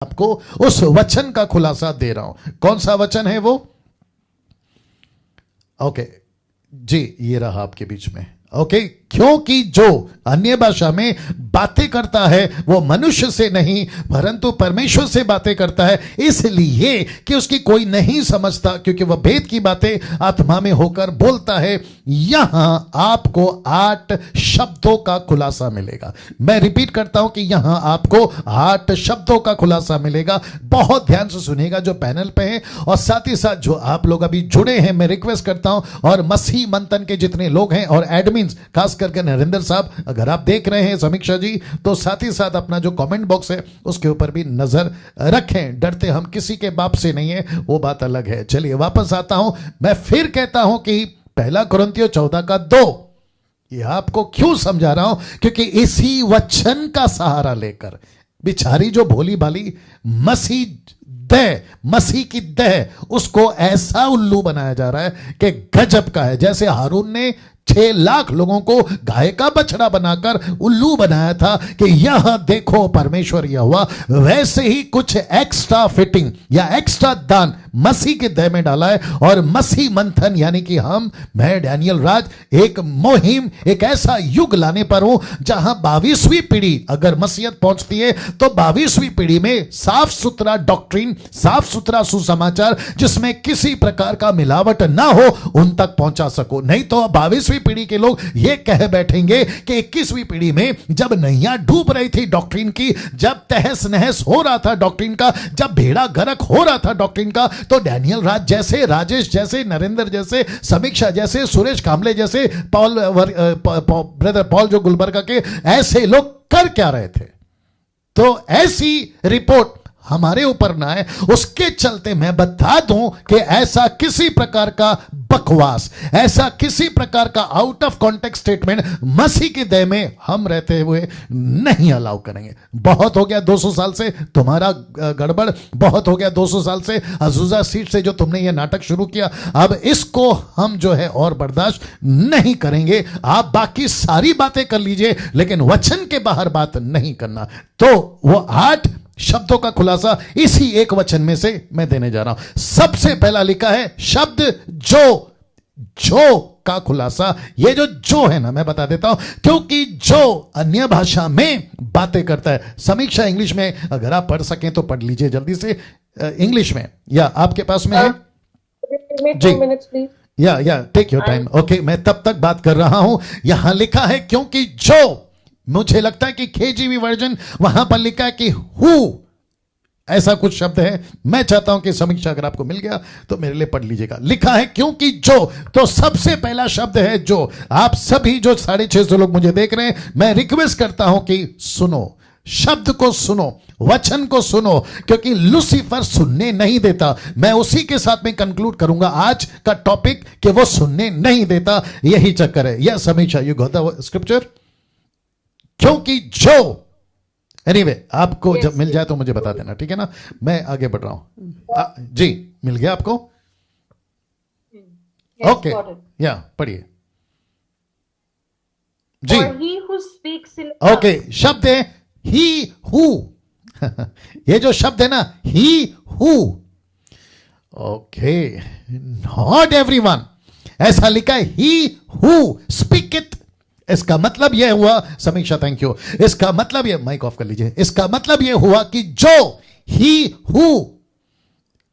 आपको उस वचन का खुलासा दे रहा हूं। कौन सा वचन है वो? ओके जी, ये रहा आपके बीच में। ओके, क्योंकि जो अन्य भाषा में बातें करता है वो मनुष्य से नहीं परंतु परमेश्वर से बातें करता है, इसलिए कि उसकी कोई नहीं समझता, क्योंकि वह भेद की बातें आत्मा में होकर बोलता है। यहां आपको 8 शब्दों का खुलासा मिलेगा। मैं रिपीट करता हूं कि यहां आपको 8 शब्दों का खुलासा मिलेगा। बहुत ध्यान से सुनिएगा जो पैनल पे हैं और साथ ही साथ जो आप लोग अभी जुड़े हैं। मैं रिक्वेस्ट करता हूं और मसीह मंथन के जितने लोग हैं और एडमिन्स, खास करके नरेंद्र साहब, अगर आप देख रहे हैं समीक्षा जी, तो साथ ही साथ अपना जो कमेंट बॉक्स है उसके ऊपर भी नजर रखें। डरते हम किसी के बाप से नहीं है, वो बात अलग है। चलिए वापस आता हूं। मैं फिर कहता हूं कि 1 कुरिन्थियों 14:2 ये आपको क्यों समझा रहा हूं, क्योंकि इसी वचन का सहारा लेकर बिचारी जो भोली भाली मसीह की देह, उसको ऐसा उल्लू बनाया जा रहा है कि गजब का है। जैसे हारून ने 6 लाख लोगों को गाय का बछड़ा बनाकर उल्लू बनाया था कि यह देखो परमेश्वर यहोवा, वैसे ही कुछ एक्स्ट्रा फिटिंग या एक्स्ट्रा दान मसीह के देह में डाला है। और मसीह मंथन यानी कि मैं डैनियल राज एक मुहिम, एक ऐसा युग लाने पर हूं जहां 22वीं पीढ़ी अगर मसीहत पहुंचती है तो 22वीं पीढ़ी में साफ सुथरा डॉक्ट्रिन, साफ सुथरा सुसमाचार जिसमें किसी प्रकार का मिलावट ना हो, उन तक पहुंचा सको। नहीं तो 22वीं पीढ़ी के लोग ये कह बैठेंगे कि 21वीं पीढ़ी में जब नैया डूब रही थी डॉक्ट्रिन की, जब तहस नहस हो रहा था डॉक्ट्रिन का, जब भेड़ा गर्क हो रहा था डॉक्ट्रिन का, तो डैनियल राज जैसे, राजेश जैसे, नरेंद्र जैसे, समीक्षा जैसे, सुरेश कामले जैसे, ब्रदर पॉल जो गुलबर्गा के, ऐसे लोग कर क्या रहे थे? तो ऐसी रिपोर्ट हमारे ऊपर ना है, उसके चलते मैं बता दूं कि ऐसा किसी प्रकार का बकवास, ऐसा किसी प्रकार का आउट ऑफ कॉन्टेक्स्ट स्टेटमेंट मसीह के देह में हम रहते हुए नहीं अलाउ करेंगे। बहुत हो गया 200 साल से तुम्हारा गड़बड़, बहुत हो गया 200 साल से अजूजा सीट से जो तुमने ये नाटक शुरू किया, अब इसको हम जो है और बर्दाश्त नहीं करेंगे। आप बाकी सारी बातें कर लीजिए लेकिन वचन के बाहर बात नहीं करना। तो वो 8 शब्दों का खुलासा इसी एक वचन में से मैं देने जा रहा हूं। सबसे पहला लिखा है शब्द जो का खुलासा। ये जो है ना, मैं बता देता हूं, क्योंकि जो अन्य भाषा में बातें करता है। समीक्षा इंग्लिश में अगर आप पढ़ सकें तो पढ़ लीजिए जल्दी से इंग्लिश में, या आपके पास में है जी, या टेक योर टाइम। ओके, मैं तब तक बात कर रहा हूं। यहां लिखा है क्योंकि जो, मुझे लगता है कि केजीवी वर्जन वहां पर लिखा है कि हु, ऐसा कुछ शब्द है। मैं चाहता हूं कि समीक्षा अगर आपको मिल गया तो मेरे लिए पढ़ लीजिएगा। लिखा है क्योंकि जो, तो सबसे पहला शब्द है जो। आप सभी जो 650 लोग मुझे देख रहे हैं, मैं रिक्वेस्ट करता हूं कि सुनो, शब्द को सुनो, वचन को सुनो, क्योंकि लूसीफर सुनने नहीं देता। मैं उसी के साथ में कंक्लूड करूंगा आज का टॉपिक कि वो सुनने नहीं देता, यही चक्कर है। यह समीक्षा, यू गॉट द स्क्रिप्चर? क्योंकि जो, एनीवे आपको जब मिल जाए तो मुझे बता देना, ठीक है ना? मैं आगे बढ़ रहा हूं। जी, मिल गया आपको? ओके, या पढ़िए जी। ओके, शब्द है ही हु। ये जो शब्द है ना, he who. Okay, not everyone, ऐसा लिखा है ही हु स्पीकeth। इसका मतलब यह हुआ, समीक्षा थैंक यू, इसका मतलब यह, माइक ऑफ कर लीजिए, इसका मतलब यह हुआ कि जो, ही हु,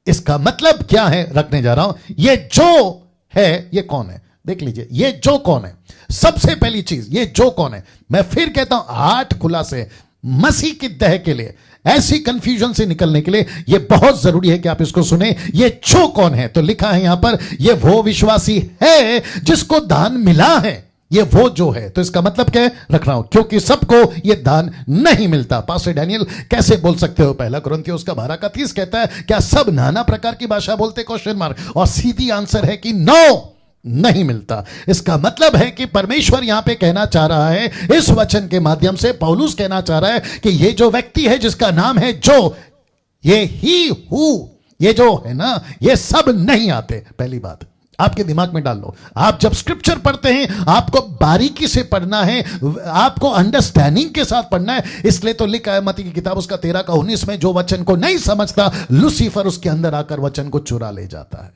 इसका मतलब क्या है रखने जा रहा हूं। ये जो है, ये कौन है? देख लीजिए, ये जो कौन है। सबसे पहली चीज, ये जो कौन है। मैं फिर कहता हूं 8 खुलासे मसीह की देह के लिए, ऐसी कंफ्यूजन से निकलने के लिए ये बहुत जरूरी है कि आप इसको सुने। ये जो कौन है, तो लिखा है यहां पर, ये वो विश्वासी है जिसको दान मिला है। ये वो जो है, तो इसका मतलब क्या है रख रहा हूं, क्योंकि सबको ये दान नहीं मिलता। पास्टर डैनियल कैसे बोल सकते हो? 1 कुरिन्थियों उसका 12:30 कहता है, क्या सब नाना प्रकार की भाषा बोलते? Question mark. और सीधी आंसर है कि नो, नहीं मिलता। इसका मतलब है कि परमेश्वर यहां पे कहना चाह रहा है, इस वचन के माध्यम से पौलुस कहना चाह रहा है कि ये जो व्यक्ति है जिसका नाम है जो, ये ही हु, ये जो है ना, ये सब नहीं आते। पहली बात। आपके दिमाग में डाल लो। आप जब स्क्रिप्चर पढ़ते हैं आपको बारीकी से पढ़ना है, आपको अंडरस्टैंडिंग के साथ पढ़ना है। इसलिए तो लिखा है मत्ती की किताब उसका 13 का 19 में, जो वचन को नहीं समझता लूसीफर उसके अंदर आकर वचन को चुरा ले जाता है।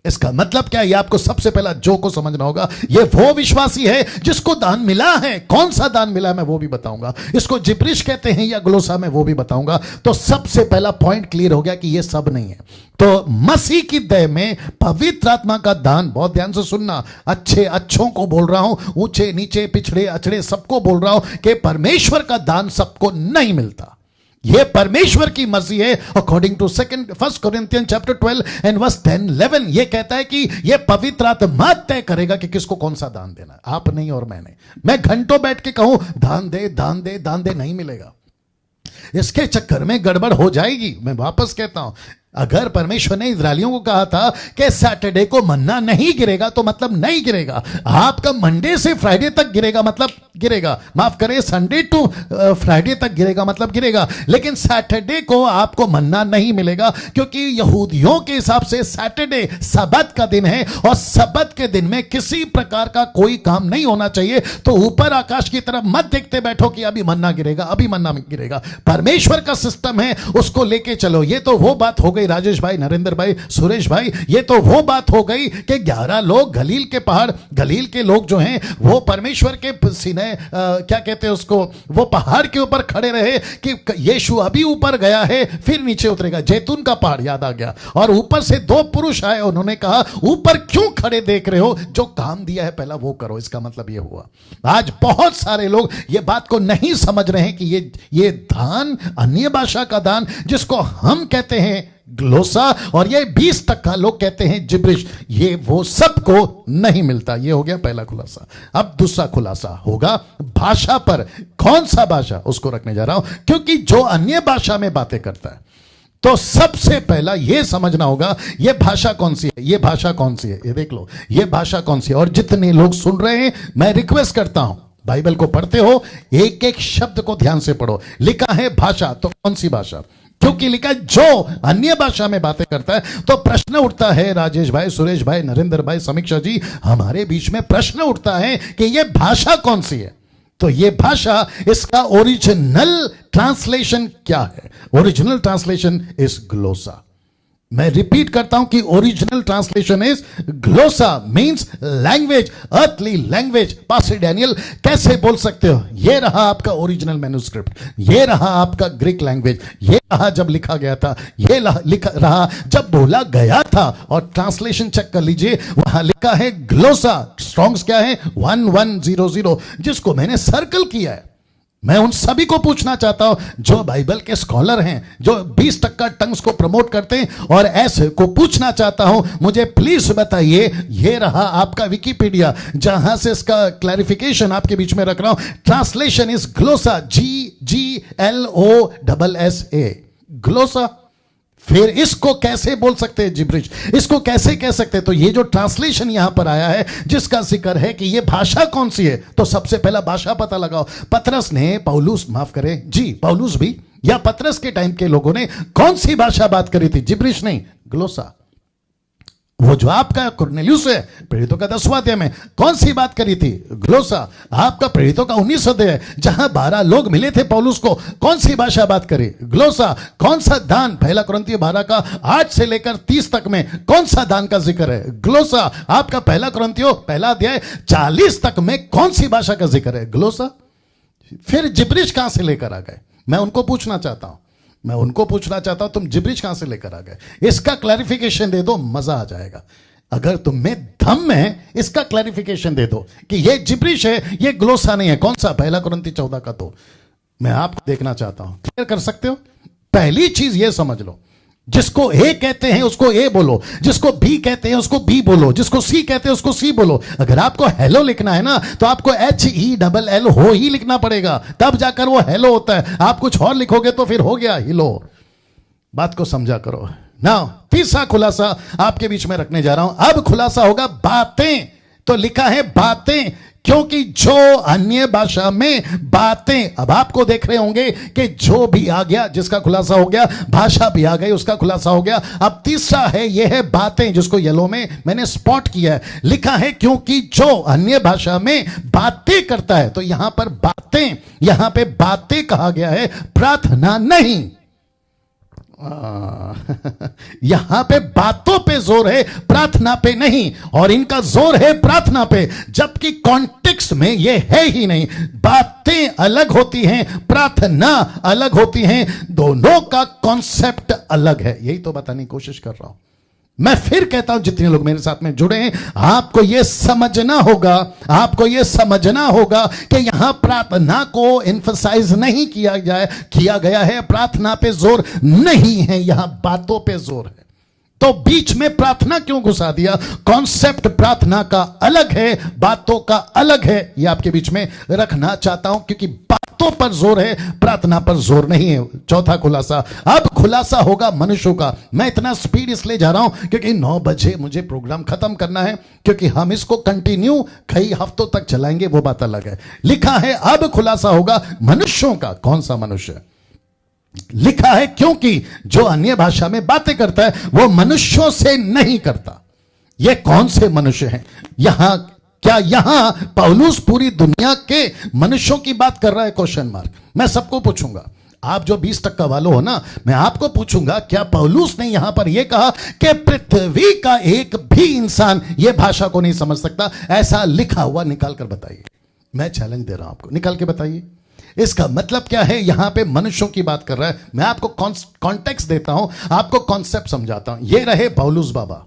इसका मतलब क्या है? ये आपको सबसे पहला जो को समझना होगा। ये वो विश्वासी है जिसको दान मिला है। कौन सा दान मिला है मैं वो भी बताऊंगा। इसको जिब्रिश कहते हैं या ग्लोसा में वो भी बताऊंगा। तो सबसे पहला पॉइंट क्लियर हो गया कि ये सब नहीं है। तो मसीह की देह में पवित्र आत्मा का दान, बहुत ध्यान से सुनना, अच्छों को बोल रहा हूं, ऊंचे नीचे पिछड़े अछड़े सबको बोल रहा हूं कि परमेश्वर का दान सबको नहीं मिलता। यह परमेश्वर की मर्जी है। According to first Corinthian chapter 12 and verse 10-11 यह कहता है कि यह पवित्र आत्मा तय करेगा कि किसको कौन सा दान देना है, आप नहीं और मैंने। मैं घंटों बैठ के कहूं दान दे दान दे दान दे, नहीं मिलेगा। इसके चक्कर में गड़बड़ हो जाएगी। मैं वापस कहता हूं, अगर परमेश्वर ने इजरायलियों को कहा था कि सैटरडे को मन्ना नहीं गिरेगा तो मतलब नहीं गिरेगा। आपका मंडे से फ्राइडे तक गिरेगा मतलब गिरेगा, माफ करें संडे टू फ्राइडे तक गिरेगा मतलब गिरेगा, लेकिन सैटरडे को आपको मन्ना नहीं मिलेगा, क्योंकि यहूदियों के हिसाब से सैटरडे सब्त का दिन है और सब्त के दिन में किसी प्रकार का कोई काम नहीं होना चाहिए। तो ऊपर आकाश की तरफ मत देखते बैठो कि अभी मन्ना गिरेगा अभी मन्ना गिरेगा। परमेश्वर का सिस्टम है, उसको लेके चलो। ये तो वो बात हो गई राजेश भाई, नरेंद्र भाई, सुरेश भाई, ये तो वो बात हो गई कि 11 लोग गलील के पहाड़, गलील के लोग जो हैं वो परमेश्वर के सीने क्या कहते हैं उसको, वो पहाड़ के ऊपर खड़े रहे कि यीशु अभी ऊपर गया है फिर नीचे उतरेगा। जैतून का पहाड़ याद आ गया। और ऊपर से 2 पुरुष आए, उन्होंने कहा ऊपर क्यों खड़े देख रहे हो, जो काम दिया है पहला वो करो। इसका मतलब ये हुआ। आज बहुत सारे लोग ये बात को नहीं समझ रहे हैं कि ये दान, अन्य भाषा का दान जिसको हम कहते हैं ग्लोसा, और ये 20% लोग कहते हैं जिब्रिश, ये वो सबको नहीं मिलता। ये हो गया पहला खुलासा। अब दूसरा खुलासा होगा भाषा पर। कौन सा भाषा, उसको रखने जा रहा हूं, क्योंकि जो अन्य भाषा में बातें करता है तो सबसे पहला यह समझना होगा यह भाषा कौन सी है, यह भाषा कौन सी है। ये देख लो यह भाषा कौन सी है। और जितने लोग सुन रहे हैं मैं रिक्वेस्ट करता हूं, बाइबल को पढ़ते हो एक एक शब्द को ध्यान से पढ़ो। लिखा है भाषा, तो कौन सी भाषा? क्योंकि लिखा जो अन्य भाषा में बातें करता है। तो प्रश्न उठता है राजेश भाई, सुरेश भाई, नरेंद्र भाई, समीक्षा जी, हमारे बीच में प्रश्न उठता है कि यह भाषा कौन सी है। तो यह भाषा, इसका ओरिजिनल ट्रांसलेशन क्या है? Original translation is glossa. मैं रिपीट करता हूं कि original translation is glossa, means language, earthly language. Pastor Daniel कैसे बोल सकते हो? ये रहा आपका ओरिजिनल मैन्युस्क्रिप्ट, ये रहा आपका ग्रीक लैंग्वेज, ये रहा जब लिखा गया था, ये लिखा रहा जब बोला गया था। और ट्रांसलेशन चेक कर लीजिए, वहां लिखा है ग्लोसा। स्ट्रॉन्ग्स क्या है? 1100, जिसको मैंने सर्कल किया है। मैं उन सभी को पूछना चाहता हूं जो बाइबल के स्कॉलर हैं, जो 20% टंग्स को प्रमोट करते हैं, और ऐसे को पूछना चाहता हूं, मुझे प्लीज बताइए। ये रहा आपका विकिपीडिया, जहां से इसका क्लैरिफिकेशन आपके बीच में रख रहा हूं। Translation is glossa, GGLOSSA, glossa. फिर इसको कैसे बोल सकते हैं जिब्रिश? इसको कैसे कह सकते हैं? तो ये जो ट्रांसलेशन यहां पर आया है जिसका जिक्र है कि ये भाषा कौन सी है, तो सबसे पहला भाषा पता लगाओ। पतरस ने, पौलुस, माफ करें जी, पौलुस भी या पतरस के टाइम के लोगों ने कौन सी भाषा बात करी थी? जिब्रिश नहीं, ग्लोसा। वो जो आपका कुरनेलियुस है प्रेरितों का 10वां अध्याय में कौन सी बात करी थी? ग्लोसा। आपका प्रेरितों का 19वां अध्याय जहां 12 लोग मिले थे पौलुस को, कौन सी भाषा बात करी? ग्लोसा। कौन सा दान? पहला कुरिन्थिय 12 का 8 से लेकर 30 तक में कौन सा दान का जिक्र है? ग्लोसा। आपका पहला कुरिन्थियों पहला अध्याय 40 तक में कौन सी भाषा का जिक्र है? ग्लोसा। फिर जिब्रिश कहां से लेकर आ गए? मैं उनको पूछना चाहता हूं, तुम जिब्रिश कहां से लेकर आ गए? इसका क्लैरिफिकेशन दे दो, मजा आ जाएगा। अगर तुम में दम है इसका क्लैरिफिकेशन दे दो कि ये जिब्रिश है, ये ग्लोसा नहीं है। कौन सा? पहला कुरिन्थी 14 का। तो मैं आपको देखना चाहता हूं, क्लियर कर सकते हो? पहली चीज ये समझ लो, जिसको ए कहते हैं उसको ए बोलो, जिसको बी कहते हैं उसको बी बोलो, जिसको सी कहते हैं उसको सी बोलो। अगर आपको हेलो लिखना है ना तो आपको HELL हो ही लिखना पड़ेगा, तब जाकर वो हेलो होता है। आप कुछ और लिखोगे तो फिर हो गया हिलो। बात को समझा करो ना। तीसरा खुलासा आपके बीच में रखने जा रहा हूं। अब खुलासा होगा बातें। तो लिखा है बातें, क्योंकि जो अन्य भाषा में बातें, अब आपको देख रहे होंगे कि जो भी आ गया जिसका खुलासा हो गया, भाषा भी आ गई उसका खुलासा हो गया। अब तीसरा है, यह है बातें, जिसको येलो में मैंने स्पॉट किया है, लिखा है क्योंकि जो अन्य भाषा में बातें करता है। तो यहां पर बातें, यहां पे बातें कहा गया है, प्रार्थना नहीं। यहां पे बातों पे जोर है, प्रार्थना पे नहीं, और इनका जोर है प्रार्थना पे, जबकि कॉन्टेक्स्ट में ये है ही नहीं। बातें अलग होती हैं, प्रार्थना अलग होती हैं, दोनों का कॉन्सेप्ट अलग है। यही तो बताने की कोशिश कर रहा हूं। मैं फिर कहता हूं, जितने लोग मेरे साथ में जुड़े हैं, आपको यह समझना होगा, आपको यह समझना होगा कि यहां प्रार्थना को एम्फसाइज नहीं किया गया है, प्रार्थना पे जोर नहीं है, यहां बातों पे जोर है। तो बीच में प्रार्थना क्यों घुसा दिया? कॉन्सेप्ट प्रार्थना का अलग है, बातों का अलग है। ये आपके बीच में रखना चाहता हूं, क्योंकि बातों पर जोर है, प्रार्थना पर जोर नहीं है। चौथा खुलासा, अब खुलासा होगा मनुष्यों का। मैं इतना स्पीड इसलिए जा रहा हूं क्योंकि 9 बजे मुझे प्रोग्राम खत्म करना है, क्योंकि हम इसको कंटिन्यू कई हफ्तों तक चलाएंगे, वो बात अलग है। लिखा है अब खुलासा होगा मनुष्यों का। कौन सा मनुष्य? लिखा है क्योंकि जो अन्य भाषा में बातें करता है वो मनुष्यों से नहीं करता। ये कौन से मनुष्य हैं? यहां क्या यहां पौलुस पूरी दुनिया के मनुष्यों की बात कर रहा है? Question mark. मैं सबको पूछूंगा, आप जो 20% वालों हो ना, मैं आपको पूछूंगा, क्या पौलुस ने यहां पर यह कहा कि पृथ्वी का एक भी इंसान यह भाषा को नहीं समझ सकता? ऐसा लिखा हुआ निकाल कर बताइए। मैं चैलेंज दे रहा हूं आपको, निकाल के बताइए। इसका मतलब क्या है? यहां पे मनुष्यों की बात कर रहा है। मैं आपको कॉन्टेक्स्ट देता हूं, आपको कॉन्सेप्ट समझाता हूं। ये रहे पौलुस बाबा।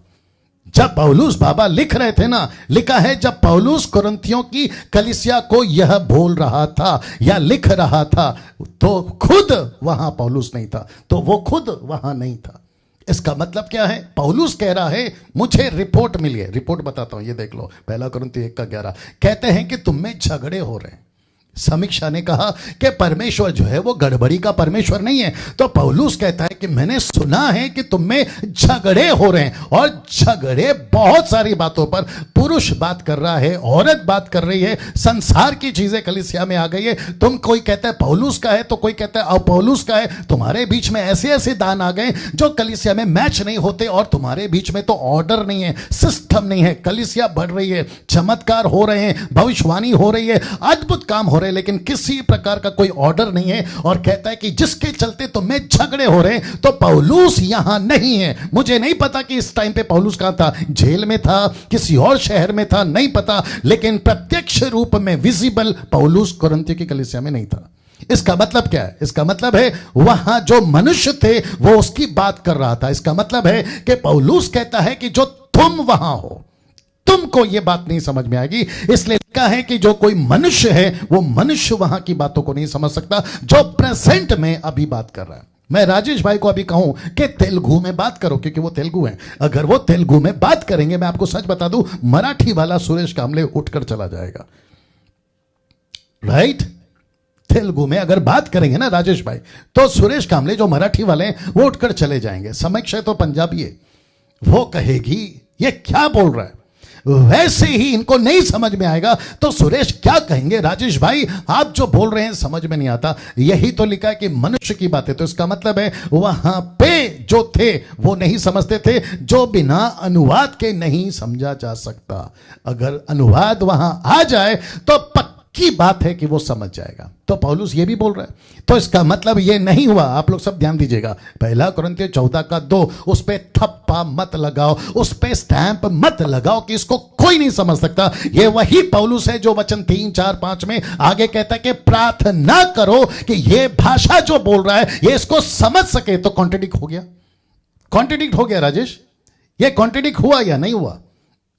जब पौलुस बाबा लिख रहे थे ना, लिखा है जब पौलुस कुरिन्थियों की कलीसिया को यह बोल रहा था या लिख रहा था, तो खुद वहां पौलुस नहीं था, तो वो खुद वहां नहीं था। इसका मतलब क्या है? पौलुस कह रहा है मुझे रिपोर्ट मिली है। रिपोर्ट बताता हूं, ये देख लो, 1 कुरिन्थी 1:11 कहते हैं कि तुम में झगड़े हो रहे हैं। समीक्षा ने कहा कि परमेश्वर जो है वो गड़बड़ी का परमेश्वर नहीं है। तो पौलुस कहता है कि मैंने सुना है कि तुम में झगड़े हो रहे हैं, और झगड़े बहुत सारी बातों पर। पुरुष बात कर रहा है, औरत बात कर रही है, संसार की चीजें कलीसिया में आ गई है। तुम, कोई कहता है पौलुस का है तो कोई कहता है अपौलुस का है। तुम्हारे बीच में ऐसे ऐसे दान आ गए जो कलीसिया में मैच नहीं होते, और तुम्हारे बीच में तो ऑर्डर नहीं है, सिस्टम नहीं है। कलीसिया बढ़ रही है, चमत्कार हो रहे हैं, भविष्यवाणी हो रही है, अद्भुत काम हो रहे, लेकिन किसी प्रकार का कोई ऑर्डर नहीं है। और कहता है कि जिसके चलते तुम में झगड़े हो रहे हैं। तो पौलुस यहां नहीं है। मुझे नहीं पता कि इस टाइम पे पौलुस कहां था, जेल में था, किसी और शहर में था, नहीं पता, लेकिन प्रत्यक्ष रूप में विजिबल पौलुस कुरिन्थ की कलीसिया में नहीं था। इसका मतलब क्या है? इसका मतलब है वहां जो मनुष्य थे वो उसकी बात कर रहा था। इसका मतलब है कि पौलुस कहता है कि जो तुम वहां हो, तुमको यह बात नहीं समझ में आएगी। इसलिए लिखा है कि जो कोई मनुष्य है वो मनुष्य वहां की बातों को नहीं समझ सकता, जो प्रेजेंट में अभी बात कर रहा है। मैं राजेश भाई को अभी कहूं कि तेलुगु में बात करो, क्योंकि वो तेलुगु हैं। अगर वो तेलुगु में बात करेंगे, मैं आपको सच बता दूं, मराठी वाला सुरेश कामले उठकर चला जाएगा। राइट? तेलुगु में अगर बात करेंगे ना राजेश भाई, तो सुरेश कामले जो मराठी वाले हैं वो उठकर चले जाएंगे। समीक्षा तो पंजाबी है, वो कहेगी ये क्या बोल रहा है। वैसे ही इनको नहीं समझ में आएगा तो सुरेश क्या कहेंगे, राजेश भाई आप जो बोल रहे हैं समझ में नहीं आता। यही तो लिखा है कि मनुष्य की बात है। तो इसका मतलब है वहां पे जो थे वो नहीं समझते थे, जो बिना अनुवाद के नहीं समझा जा सकता। अगर अनुवाद वहां आ जाए तो की बात है कि वो समझ जाएगा। तो पौलुस ये भी बोल रहा है। तो इसका मतलब ये नहीं हुआ, आप लोग सब ध्यान दीजिएगा, 1 कुरिन्थियों 14:2, उस पे थप्पा मत लगाओ, उस पे स्टैंप मत लगाओ कि इसको कोई नहीं समझ सकता। ये वही पौलुस है जो वचन 3, 4, 5 में आगे कहता है कि प्रार्थना करो कि ये भाषा जो बोल रहा है ये इसको समझ सके। तो कॉन्ट्रडिक्ट हो गया, कॉन्ट्रडिक्ट हो गया राजेश। ये कॉन्ट्रडिक्ट हुआ या नहीं हुआ?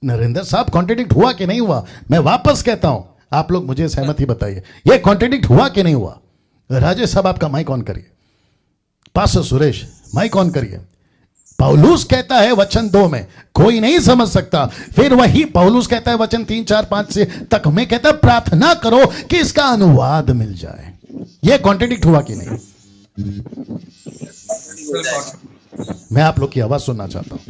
नरेंद्र साहब कॉन्ट्रडिक्ट हुआ कि नहीं हुआ? मैं वापस कहता हूं, आप लोग मुझे सहमति बताइए, यह कॉन्ट्रडिक्ट हुआ कि नहीं हुआ? राजेश साहब आपका माइक ऑन करिए, पास्टर सुरेश माइक ऑन करिए। पौलुस कहता है वचन 2 में कोई नहीं समझ सकता, फिर वही पौलुस कहता है वचन 3, 4, 5 से तक में कहता है प्रार्थना करो कि इसका अनुवाद मिल जाए। यह कॉन्ट्रडिक्ट हुआ कि नहीं? मैं आप लोग की आवाज सुनना चाहता हूं।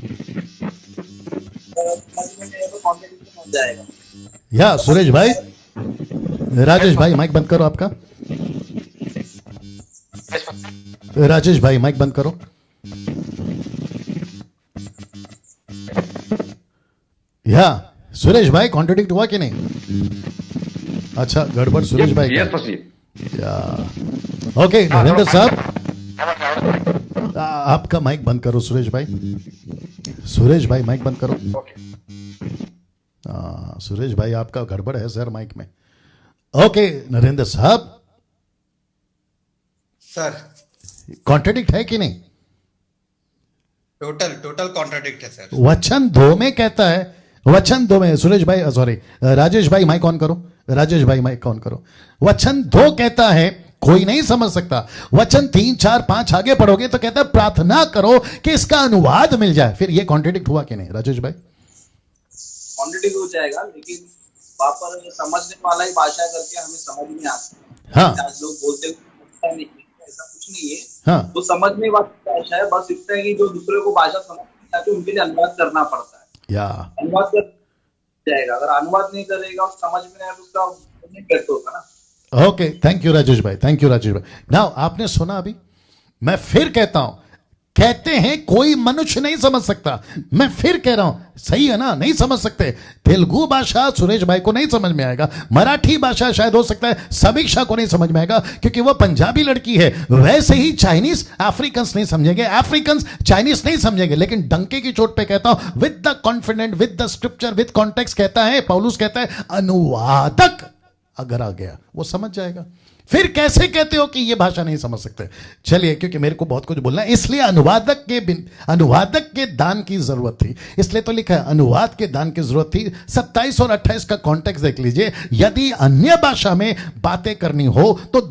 या सुरेश भाई राजेश भाई माइक बंद करो आपका। राजेश भाई माइक बंद करो। या सुरेश भाई कॉन्ट्रडिक्ट हुआ कि नहीं? अच्छा गड़बड़ सुरेश भाई या ओके। नरेंद्र साहब आपका माइक बंद करो। सुरेश भाई, सुरेश भाई माइक बंद करो। सुरेश भाई आपका गड़बड़ है सर माइक में। ओके नरेंद्र साहब सर कॉन्ट्रडिक्ट है कि नहीं? टोटल कॉन्ट्राडिक्ट है सर। वचन 2 में कहता है, वचन 2 में सुरेश भाई सॉरी राजेश भाई माइक ऑन करो। राजेश भाई माइक ऑन करो। वचन 2 कहता है कोई नहीं समझ सकता। वचन 3 4 5 आगे पढ़ोगे तो कहता है प्रार्थना करो कि इसका अनुवाद मिल जाए। फिर ये कॉन्ट्रडिक्ट हुआ कि नहीं राजेश भाई? कॉन्ट्रडिक्ट हो जाएगा, लेकिन वहां पर समझने वाला ही भाषा करके हमें समझ में आता है। हाँ आज लोग बोलते हैं नहीं, ऐसा कुछ नहीं है। हाँ तो समझने वाली भाषा है, बस इतना है कि जो दूसरे को भाषा समझ ताकि उनके लिए अनुवाद करना पड़ता है। या अनुवाद कर जाएगा, अगर अनुवाद नहीं करेगा और समझ में नहीं आए तो उसका नहीं व्यक्त होगा ना। ओके थैंक यू राजेश भाई, थैंक यू राजेश भाई। नाउ आपने सुना अभी, मैं फिर कहता हूं, कहते हैं कोई मनुष्य नहीं समझ सकता। मैं फिर कह रहा हूं, सही है ना, नहीं समझ सकते। तेलुगु भाषा सुरेश भाई को नहीं समझ में आएगा, मराठी भाषा शायद हो सकता है समीक्षा को नहीं समझ में आएगा क्योंकि वो पंजाबी लड़की है। वैसे ही चाइनीज अफ्रीकन नहीं समझेंगे, अफ्रीकन चाइनीज नहीं समझेंगे। लेकिन डंके की चोट पे कहता हूं, with the confident, with the scripture, with context कहता है पौलुस, कहता है अनुवादक अगर आ गया वो समझ जाएगा। फिर कैसे कहते हो कि ये भाषा नहीं समझ सकते? चलिए, क्योंकि मेरे को बहुत कुछ बोलना है, इसलिए अनुवादक के दान की जरूरत थी। इसलिए तो लिखा है अनुवाद के दान की जरूरत थी। 27 और 28 का कॉन्टेक्स्ट देख लीजिए। यदि अन्य भाषा में बातें करनी हो तो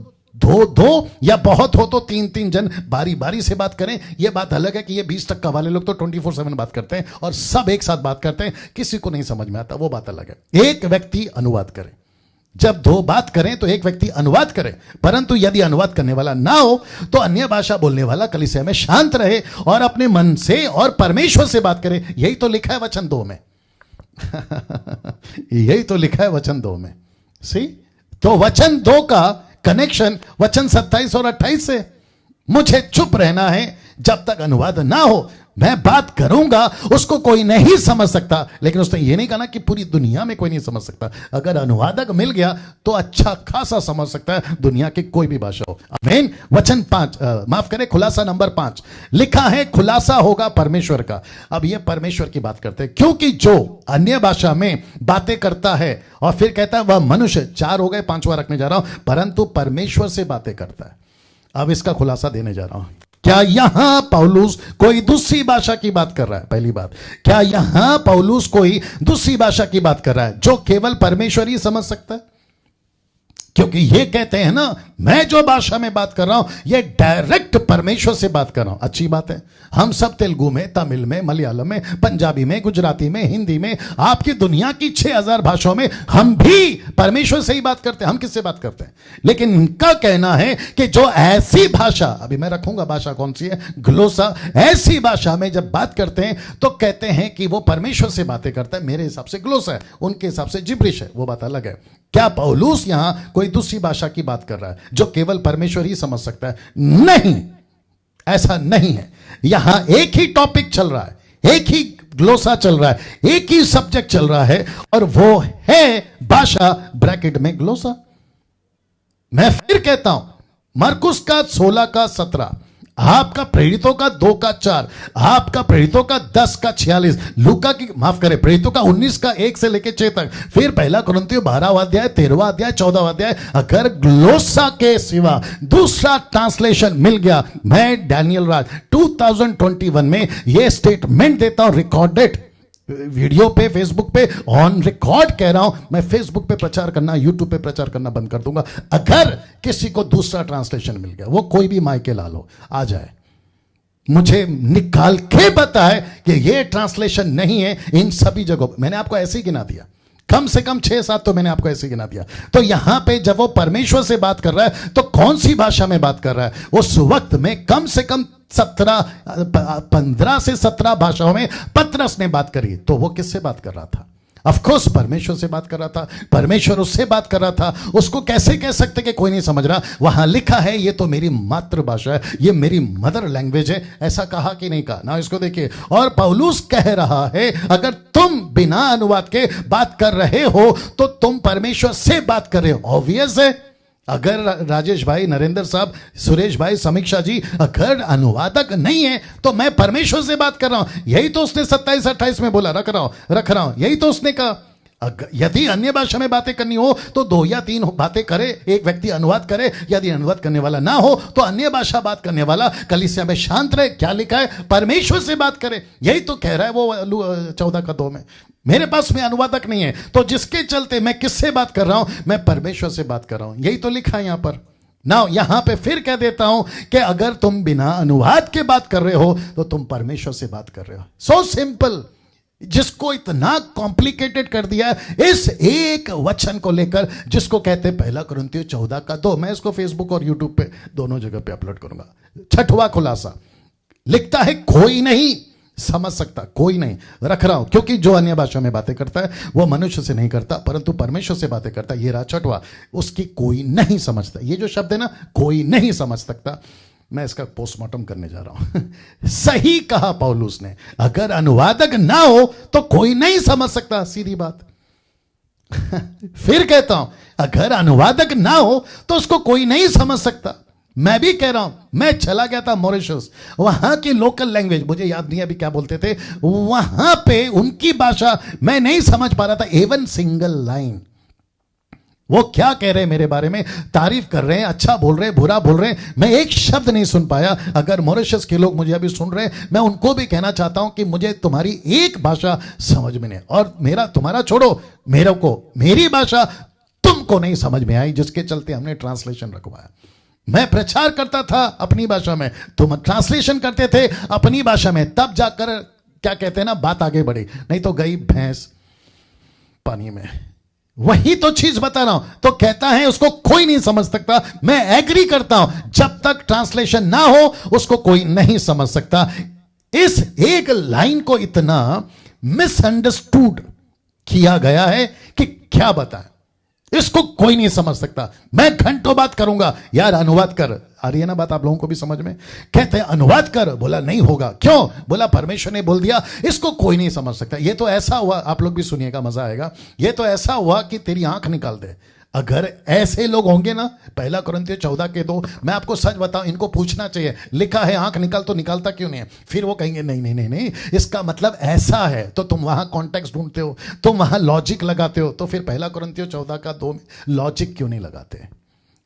दो या बहुत हो तो 3 जन बारी बारी से बात करें। यह बात अलग है कि ये 20% वाले लोग तो 24/7 बात करते हैं और सब एक साथ बात करते हैं, किसी को नहीं समझ में आता, वो बात अलग है। एक व्यक्ति अनुवाद करे, जब 2 बात करें तो एक व्यक्ति अनुवाद करे। परंतु यदि अनुवाद करने वाला ना हो तो अन्य भाषा बोलने वाला कलीसिया में शांत रहे और अपने मन से और परमेश्वर से बात करे। यही तो लिखा है वचन 2 में। यही तो लिखा है वचन 2 में। सी, तो वचन 2 का कनेक्शन वचन 27 और 28 से। मुझे चुप रहना है जब तक अनुवाद ना हो। मैं बात करूंगा, उसको कोई नहीं समझ सकता, लेकिन उसने ये नहीं कहा कि पूरी दुनिया में कोई नहीं समझ सकता। अगर अनुवादक मिल गया तो अच्छा खासा समझ सकता है, दुनिया की कोई भी भाषा हो। आमीन। वचन 5 माफ करें, खुलासा नंबर 5 लिखा है, खुलासा होगा परमेश्वर का। अब ये परमेश्वर की बात करते हैं, क्योंकि जो अन्य भाषा में बातें करता है और फिर कहता है वह मनुष्य, 4 हो गए, 5वां रखने जा रहा हूं, परंतु परमेश्वर से बातें करता है। अब इसका खुलासा देने जा रहा हूं। क्या यहां पौलुस कोई दूसरी भाषा की बात कर रहा है? पहली बात, क्या यहां पौलुस कोई दूसरी भाषा की बात कर रहा है जो केवल परमेश्वर ही समझ सकता है? क्योंकि ये कहते हैं ना, मैं जो भाषा में बात कर रहा हूं ये डायरेक्ट परमेश्वर से बात कर रहा हूं। अच्छी बात है, हम सब तेलुगु में, तमिल में, मलयालम में, पंजाबी में, गुजराती में, हिंदी में, आपकी दुनिया की 6000 भाषाओं में हम भी परमेश्वर से ही बात करते हैं। हम किससे बात करते हैं? लेकिन इनका कहना है कि जो ऐसी भाषा, अभी मैं रखूंगा भाषा कौन सी है, ग्लोसा, ऐसी भाषा में जब बात करते हैं तो कहते हैं कि वो परमेश्वर से बातें करता है। मेरे हिसाब से ग्लोसा है, उनके हिसाब से जिब्रिश है, वो बात अलग है। क्या पौलुस यहां कोई दूसरी भाषा की बात कर रहा है जो केवल परमेश्वर ही समझ सकता है? नहीं, ऐसा नहीं है। यहां एक ही टॉपिक चल रहा है, एक ही ग्लोसा चल रहा है, एक ही सब्जेक्ट चल रहा है, और वो है भाषा, ब्रैकेट में ग्लोसा। मैं फिर कहता हूं, मरकुस का 16 का 17, आपका प्रेरितों का 2 का 4, आपका प्रेरितों का 10 का 46, लूका की माफ करें प्रेरितों का 19 का 1 से लेकर 6 तक, फिर पहला कुरिन्थियों 12वां अध्याय, 13वां अध्याय, 14वां अध्याय। अगर ग्लोसा के सिवा दूसरा ट्रांसलेशन मिल गया, मैं डैनियल राज 2021 में यह स्टेटमेंट देता हूं, रिकॉर्डेड वीडियो पे, फेसबुक पे ऑन रिकॉर्ड कह रहा हूं, मैं फेसबुक पे प्रचार करना, यूट्यूब पे प्रचार करना बंद कर दूंगा अगर किसी को दूसरा ट्रांसलेशन मिल गया। वो कोई भी माइके लाल हो, आ जाए, मुझे निकाल के बताए कि ये ट्रांसलेशन नहीं है। इन सभी जगहों मैंने आपको ऐसे ही गिना दिया, कम से कम 6-7 तो मैंने आपको ऐसे गिना दिया। तो यहां पे जब वो परमेश्वर से बात कर रहा है तो कौन सी भाषा में बात कर रहा है? उस वक्त में कम से कम 15 से 17 भाषाओं में पतरस ने बात करी। तो वो किससे बात कर रहा था? ऑफ कोर्स परमेश्वर से बात कर रहा था, परमेश्वर उससे बात कर रहा था, उसको कैसे कह सकते कि कोई नहीं समझ रहा? वहां लिखा है ये तो मेरी मातृभाषा है, ये मेरी मदर लैंग्वेज है, ऐसा कहा कि नहीं कहा ना? इसको देखिए, और पौलुस कह रहा है अगर तुम बिना अनुवाद के बात कर रहे हो तो तुम परमेश्वर से बात कर रहे हो। ऑब्वियस है, अगर राजेश भाई, नरेंद्र साहब, सुरेश भाई, समीक्षा जी अगर अनुवादक नहीं है तो मैं परमेश्वर से बात कर रहा हूं। यही तो उसने 27-28 में बोला, रख रहा हूं, यही तो उसने कहा। यदि अन्य भाषा में बातें करनी हो तो 2 या 3 बातें करे, एक व्यक्ति अनुवाद करे। यदि अनुवाद करने वाला ना हो तो अन्य भाषा बात करने वाला कलीसिया में शांत रहे। क्या लिखा है? परमेश्वर से बात करे। यही तो कह रहा है वो 14:2 में। मेरे पास में अनुवादक नहीं है तो जिसके चलते मैं किससे बात कर रहा हूं? मैं परमेश्वर से बात कर रहा हूं। यही तो लिखा है यहां पर। ना यहां पे फिर कह देता हूं कि अगर तुम बिना अनुवाद के बात कर रहे हो तो तुम परमेश्वर से बात कर रहे हो। सो सिंपल, जिसको इतना कॉम्प्लिकेटेड कर दिया है इस एक वचन को लेकर, जिसको कहते हैं 1 कुरिन्थियों 14:2। मैं इसको फेसबुक और यूट्यूब पे दोनों जगह पे अपलोड करूंगा। 6वां खुलासा लिखता है कोई नहीं समझ सकता, कोई नहीं, रख रहा हूं, क्योंकि जो अन्य भाषा में बातें करता है वो मनुष्य से नहीं करता परंतु परमेश्वर से बातें करता है। ये रहा 6वां, उसकी कोई नहीं समझता। ये जो शब्द है ना, कोई नहीं समझ सकता, मैं इसका पोस्टमार्टम करने जा रहा हूं। सही कहा पौलुस ने, अगर अनुवादक ना हो तो कोई नहीं समझ सकता, सीधी बात। फिर कहता हूं, अगर अनुवादक ना हो तो उसको कोई नहीं समझ सकता। मैं भी कह रहा हूं, मैं चला गया था मॉरिशस, वहां की लोकल लैंग्वेज मुझे याद नहीं अभी क्या बोलते थे, वहां पे उनकी भाषा मैं नहीं समझ पा रहा था, एवन सिंगल लाइन। वो क्या कह रहे हैं मेरे बारे में, तारीफ कर रहे हैं, अच्छा बोल रहे हैं, बुरा बोल रहे हैं, मैं एक शब्द नहीं सुन पाया। अगर मॉरिशस के लोग मुझे अभी सुन रहे हैं, मैं उनको भी कहना चाहता हूं कि मुझे तुम्हारी एक भाषा समझ में नहीं, और मेरा तुम्हारा छोड़ो, मेरे को मेरी भाषा तुमको नहीं समझ में आई, जिसके चलते हमने ट्रांसलेशन रखवाया। मैं प्रचार करता था अपनी भाषा में, तुम ट्रांसलेशन करते थे अपनी भाषा में, तब जाकर क्या कहते हैं ना, बात आगे बढ़ी, नहीं तो गई भैंस पानी में। वही तो चीज बता रहा हूं। तो कहता है उसको कोई नहीं समझ सकता। मैं एग्री करता हूं, जब तक ट्रांसलेशन ना हो उसको कोई नहीं समझ सकता। इस एक लाइन को इतना मिसअंडरस्टूड किया गया है कि क्या बताएं, इसको कोई नहीं समझ सकता। मैं घंटों बात करूंगा, यार अनुवाद कर, आ रही है ना बात आप लोगों को भी समझ में? कहते हैं अनुवाद कर, बोला नहीं होगा, क्यों? बोला परमेश्वर ने बोल दिया, इसको कोई नहीं समझ सकता। ये तो ऐसा हुआ, आप लोग भी सुनिएगा, मजा आएगा। ये तो ऐसा हुआ कि तेरी आंख निकाल दे। अगर ऐसे लोग होंगे ना, 1 कुरिन्थियों 14:2, मैं आपको सच बताऊं, इनको पूछना चाहिए, लिखा है आंख निकाल तो निकालता क्यों नहीं है? फिर वो कहेंगे नहीं नहीं नहीं नहीं, इसका मतलब ऐसा है। तो तुम वहां कॉन्टेक्स्ट ढूंढते हो, तुम वहां लॉजिक लगाते हो, तो फिर 1 कुरिन्थियों 14:2 में लॉजिक क्यों नहीं लगाते,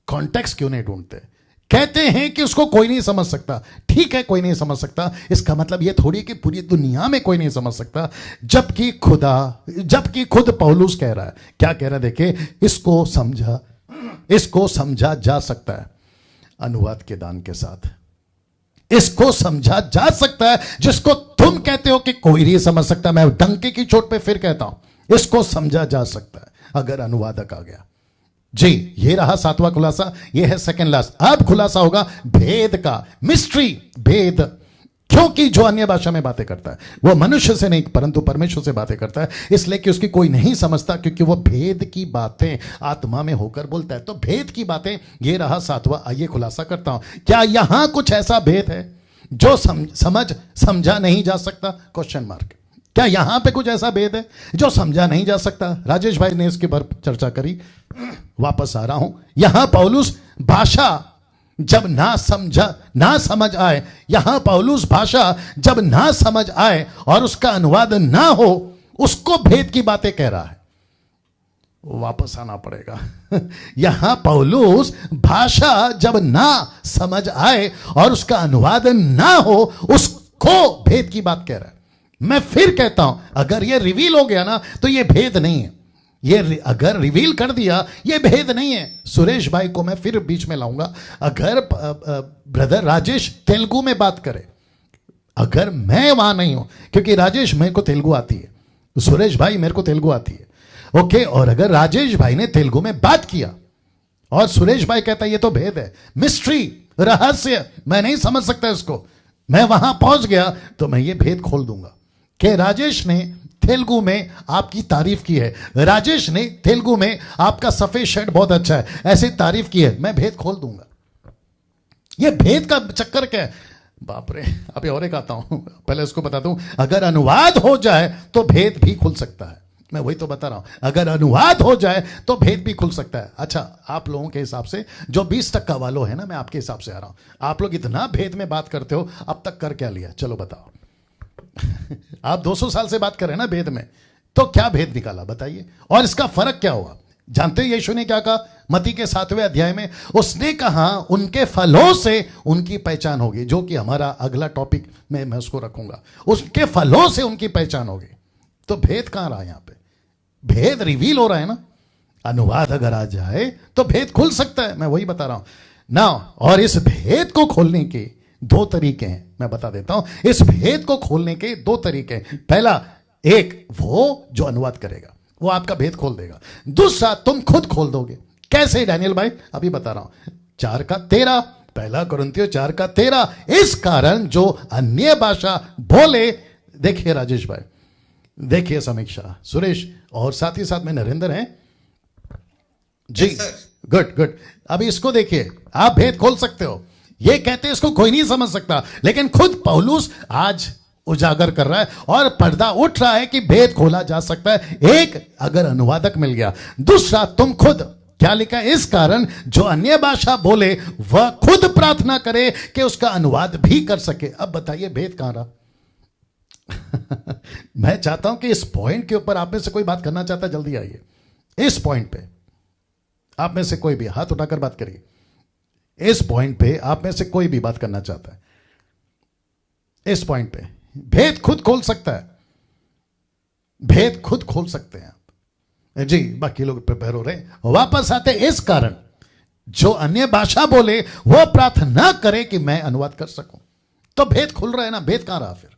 कॉन्टेक्स्ट क्यों नहीं ढूंढते? कहते हैं कि उसको कोई नहीं समझ सकता। ठीक है, कोई नहीं समझ सकता, इसका मतलब ये थोड़ी कि पूरी दुनिया में कोई नहीं समझ सकता, जबकि खुद पौलुस कह रहा है। क्या कह रहा है? देखिए, इसको समझा जा सकता है अनुवाद के दान के साथ, इसको समझा जा सकता है, जिसको तुम कहते हो कि कोई नहीं समझ सकता। मैं डंके की चोट पे फिर कहता हूं, इसको समझा जा सकता है अगर अनुवादक आ गया। जी, ये रहा 7वां खुलासा, ये है सेकंड लास्ट। अब खुलासा होगा भेद का, मिस्ट्री, भेद। क्योंकि जो अन्य भाषा में बातें करता है वो मनुष्य से नहीं परंतु परमेश्वर से बातें करता है, इसलिए कि उसकी कोई नहीं समझता, क्योंकि वो भेद की बातें आत्मा में होकर बोलता है। तो भेद की बातें, ये रहा 7वां। आइए खुलासा करता हूं, क्या यहां कुछ ऐसा भेद है जो समझा नहीं जा सकता? Question mark. क्या यहां पे कुछ ऐसा भेद है जो समझा नहीं जा सकता? राजेश भाई ने इसके पर चर्चा करी, वापस आ रहा हूं। यहां पौलुस भाषा जब ना समझ आए, यहां पौलुस भाषा जब ना समझ आए और उसका अनुवाद ना हो, उसको भेद की बातें कह रहा है। वापस आना पड़ेगा। यहां पौलुस भाषा जब ना समझ आए और उसका अनुवाद ना हो, उसको भेद की बात कह रहा है। मैं फिर कहता हूं, अगर ये रिवील हो गया ना तो ये भेद नहीं है। ये अगर रिवील कर दिया, ये भेद नहीं है। सुरेश भाई को मैं फिर बीच में लाऊंगा। अगर ब्रदर राजेश तेलुगु में बात करे, अगर मैं वहां नहीं हूं, क्योंकि राजेश मेरे को तेलुगु आती है, सुरेश भाई मेरे को तेलुगु आती है, ओके, और अगर राजेश भाई ने तेलुगु में बात किया और सुरेश भाई कहता है ये तो भेद है, मिस्ट्री, रहस्य, मैं नहीं समझ सकता इसको, मैं वहां पहुंच गया तो मैं ये भेद खोल दूंगा कि राजेश ने तेलुगु में आपकी तारीफ की है, राजेश ने तेलुगु में आपका सफेद शर्ट बहुत अच्छा है, ऐसे तारीफ की है। मैं भेद खोल दूंगा। ये भेद का चक्कर क्या है? बाप रे, अभी और एक आता हूं, पहले इसको बता दूं, अगर अनुवाद हो जाए तो भेद भी खुल सकता है। मैं वही तो बता रहा हूं, अगर अनुवाद हो जाए तो भेद भी खुल सकता है। अच्छा, आप लोगों के हिसाब से जो 20% वालों है ना, मैं आपके हिसाब से आ रहा हूं, आप लोग इतना भेद में बात करते हो, अब तक कर क्या लिया? चलो बताओ। आप 200 साल से बात कर रहे हैं ना भेद में, तो क्या भेद निकाला बताइए? और इसका फर्क क्या हुआ? जानते हो यीशु ने क्या कहा मत्ती के 7वें अध्याय में? उसने कहा उनके फलों से उनकी पहचान होगी, जो कि हमारा अगला टॉपिक में मैं उसको रखूंगा। उसके फलों से उनकी पहचान होगी। तो भेद कहां रहा? यहां पे भेद रिवील हो रहा है ना। अनुवाद अगर आ जाए तो भेद खुल सकता है, मैं वही बता रहा हूं ना। और इस भेद को खोलने के 2 तरीके हैं, मैं बता देता हूं। इस भेद को खोलने के 2 तरीके हैं। पहला, एक वो जो अनुवाद करेगा, वो आपका भेद खोल देगा। दूसरा, तुम खुद खोल दोगे। कैसे डैनियल भाई? अभी बता रहा हूं। 4:13, 1 कुरिन्थियों 4:13, इस कारण जो अन्य भाषा बोले। देखिए राजेश भाई, देखिए समीक्षा, सुरेश, और साथ ही साथ में नरेंद्र हैं जी। Good good. अभी इसको देखिए, आप भेद खोल सकते हो। ये कहते हैं इसको कोई नहीं समझ सकता, लेकिन खुद पौलुस आज उजागर कर रहा है और पर्दा उठ रहा है कि भेद खोला जा सकता है। एक, अगर अनुवादक मिल गया। दूसरा, तुम खुद। क्या लिखा है? इस कारण जो अन्य भाषा बोले वह खुद प्रार्थना करे कि उसका अनुवाद भी कर सके। अब बताइए भेद कहां रहा? मैं चाहता हूं कि इस पॉइंट के ऊपर आप में से कोई बात करना चाहता है, जल्दी आइए। इस पॉइंट पे आप में से कोई भी हाथ उठाकर बात करिए। इस पॉइंट पे आप में से कोई भी बात करना चाहता है। इस पॉइंट पे भेद खुद खोल सकता है। भेद खुद खोल सकते हैं आप जी। बाकी लोग प्रिपेयर हो रहे, वापस आते। इस कारण जो अन्य भाषा बोले वो प्रार्थना करे कि मैं अनुवाद कर सकूं। तो भेद खुल रहा है ना। भेद कहां रहा फिर?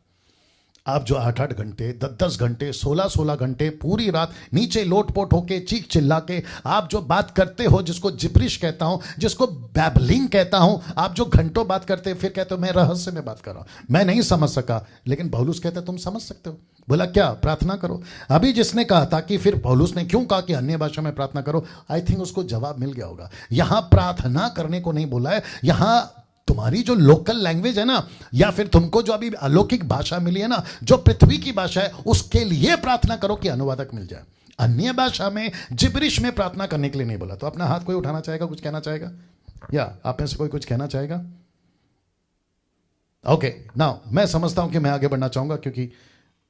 आप जो 8-8 घंटे, 10-10 घंटे, 16-16 घंटे पूरी रात नीचे लोटपोट होके चीख चिल्ला के आप जो बात करते हो, जिसको जिब्रिश कहता हूं, जिसको बैबलिंग कहता हूं, आप जो घंटों बात करते फिर कहते हो मैं रहस्य में बात कर रहा हूं, मैं नहीं समझ सका। लेकिन पौलुस कहता है तुम समझ सकते हो। बोला क्या? प्रार्थना करो। अभी जिसने कहा था कि फिर पौलुस ने क्यों कहा कि अन्य भाषा में प्रार्थना करो, आई थिंक उसको जवाब मिल गया होगा। यहां प्रार्थना करने को नहीं बोला है, यहां तुम्हारी जो लोकल लैंग्वेज है ना, या फिर तुमको जो अभी अलौकिक भाषा मिली है ना, जो पृथ्वी की भाषा है, उसके लिए प्रार्थना करो कि अनुवादक मिल जाए। अन्य भाषा में, जिब्रिश में प्रार्थना करने के लिए नहीं बोला। तो अपना हाथ कोई उठाना चाहेगा, कुछ कहना चाहेगा? या आप में से कोई कुछ कहना चाहेगा? ओके, नाउ मैं समझता हूं कि मैं आगे बढ़ना चाहूंगा, क्योंकि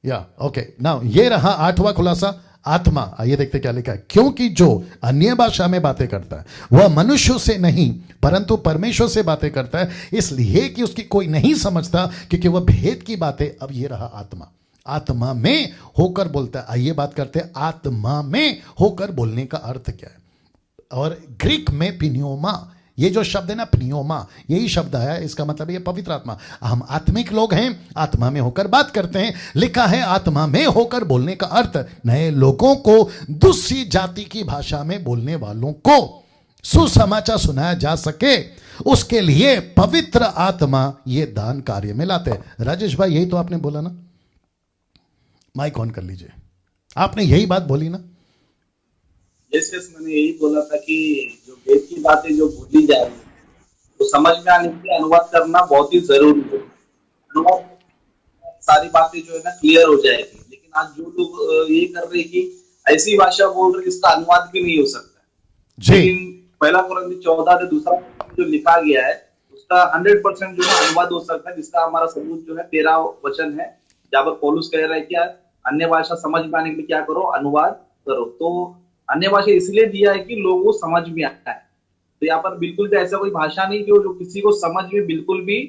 या ओके नाउ ये रहा 8वां खुलासा, आत्मा। आइए देखते क्या लिखा है। क्योंकि जो अन्य भाषा में बातें करता है वह मनुष्यों से नहीं परंतु परमेश्वर से बातें करता है, इसलिए कि उसकी कोई नहीं समझता, क्योंकि वह भेद की बातें। अब ये रहा आत्मा। आत्मा में होकर बोलता है। आइए बात करते हैं आत्मा में होकर बोलने का अर्थ क्या है। और ग्रीक में पिन्योमा, ये जो शब्द है ना प्नियोमा, यही शब्द है, इसका मतलब ये पवित्र आत्मा। हम आत्मिक लोग हैं, आत्मा में होकर बात करते हैं। लिखा है आत्मा में होकर बोलने का अर्थ नए लोगों को, दूसरी जाति की भाषा में बोलने वालों को सुसमाचार सुनाया जा सके, उसके लिए पवित्र आत्मा ये दान कार्य में लाते हैं। राजेश भाई यही तो आपने बोला ना, माइक ऑन कर लीजिए, आपने यही बात बोली ना। यस यस, मैंने यही बोला था कि जो वेद की बातें जो बोली जा रही है तो समझ में आने के लिए अनुवाद करना बहुत ही जरूरी है। अनुवाद सारी बातें जो है ना क्लियर हो जाएगी। लेकिन आज जो लोग ये कर रहे हैं कि ऐसी भाषा बोल रहे इसका अनुवाद भी नहीं हो सकता। लेकिन 1 कुरिन्थियों 14 से दूसरा जो लिखा गया है उसका 100% जो है अनुवाद हो सकता है, जिसका हमारा सबूत जो है 13 वचन है, जहां पर पौलुस कह रहा है कि अन्य भाषा समझ में आने के लिए क्या करो, अनुवाद करो। तो अन्य भाषा इसलिए दिया है कि लोगों को समझ में आता है। तो यहाँ पर बिल्कुल भी ऐसा कोई भाषा नहीं कि जो किसी को समझ में बिल्कुल भी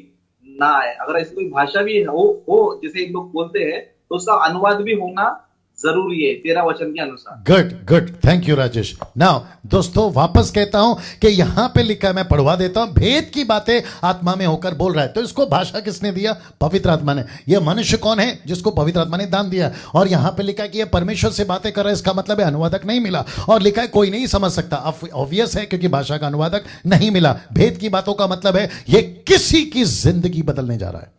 ना आए। अगर ऐसी कोई भाषा भी हो जैसे एक लोग बोलते हैं, तो उसका अनुवाद भी होना जरूरी है 13 वचन के अनुसार। Good good, thank you Rajesh. Now दोस्तों वापस कहता हूं कि यहां पे लिखा है, मैं पढ़वा देता हूं, भेद की बातें आत्मा में होकर बोल रहा है। तो इसको भाषा किसने दिया? पवित्र आत्मा ने। यह मनुष्य कौन है? जिसको पवित्र आत्मा ने दान दिया। और यहां पे लिखा है कि यह परमेश्वर से बातें कर रहा है, इसका मतलब है अनुवादक नहीं मिला। और लिखा है कोई नहीं समझ सकता, ऑब्वियस है क्योंकि भाषा का अनुवादक नहीं मिला। भेद की बातों का मतलब है यह किसी की जिंदगी बदलने जा रहा है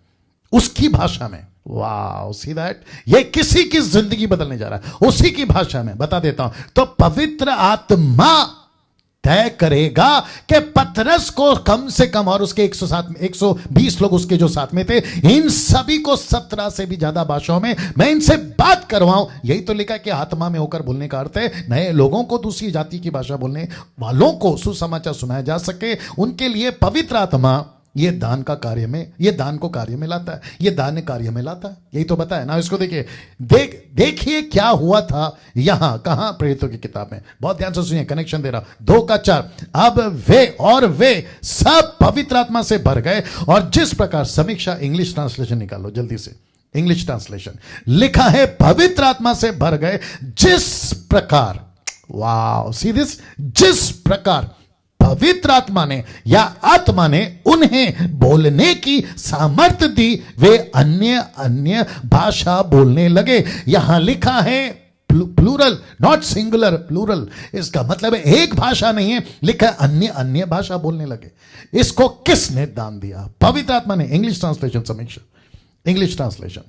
उसकी भाषा में। वाह, सी दैट, ये किसी की जिंदगी बदलने जा रहा है। उसी की भाषा में बता देता हूं, तो पवित्र आत्मा तय करेगा कि पतरस को कम से कम, और उसके 120 लोग उसके जो साथ में थे, इन सभी को 17 से भी ज्यादा भाषाओं में मैं इनसे बात करवाऊं। यही तो लिखा कि आत्मा में होकर बोलने का अर्थ है नए लोगों को, दूसरी जाति की भाषा बोलने वालों को सुसमाचार सुनाया जा सके। उनके लिए पवित्र आत्मा ये दान का कार्य में, ये दान को कार्य में लाता है, ये दान कार्य में लाता है। यही तो बताया ना। इसको देखिए, देखिए क्या हुआ था यहां, कहां, प्रेरितों की किताब में। बहुत ध्यान से सुनिए, कनेक्शन दे रहा, 2:4। अब वे सब पवित्र आत्मा से भर गए, और जिस प्रकार, समीक्षा इंग्लिश ट्रांसलेशन निकालो जल्दी से, इंग्लिश ट्रांसलेशन लिखा है, पवित्र आत्मा से भर गए जिस प्रकार, वाह, सी दिस, जिस प्रकार पवित्र आत्मा ने या आत्मा ने उन्हें बोलने की सामर्थ्य दी, वे अन्य अन्य भाषा बोलने लगे। यहां लिखा है प्लूरल, नॉट सिंगुलर, प्लूरल। इसका मतलब है एक भाषा नहीं है, लिखा है अन्य अन्य भाषा बोलने लगे। इसको किसने दान दिया? पवित्र आत्मा ने। इंग्लिश ट्रांसलेशन, समीक्षा English translation.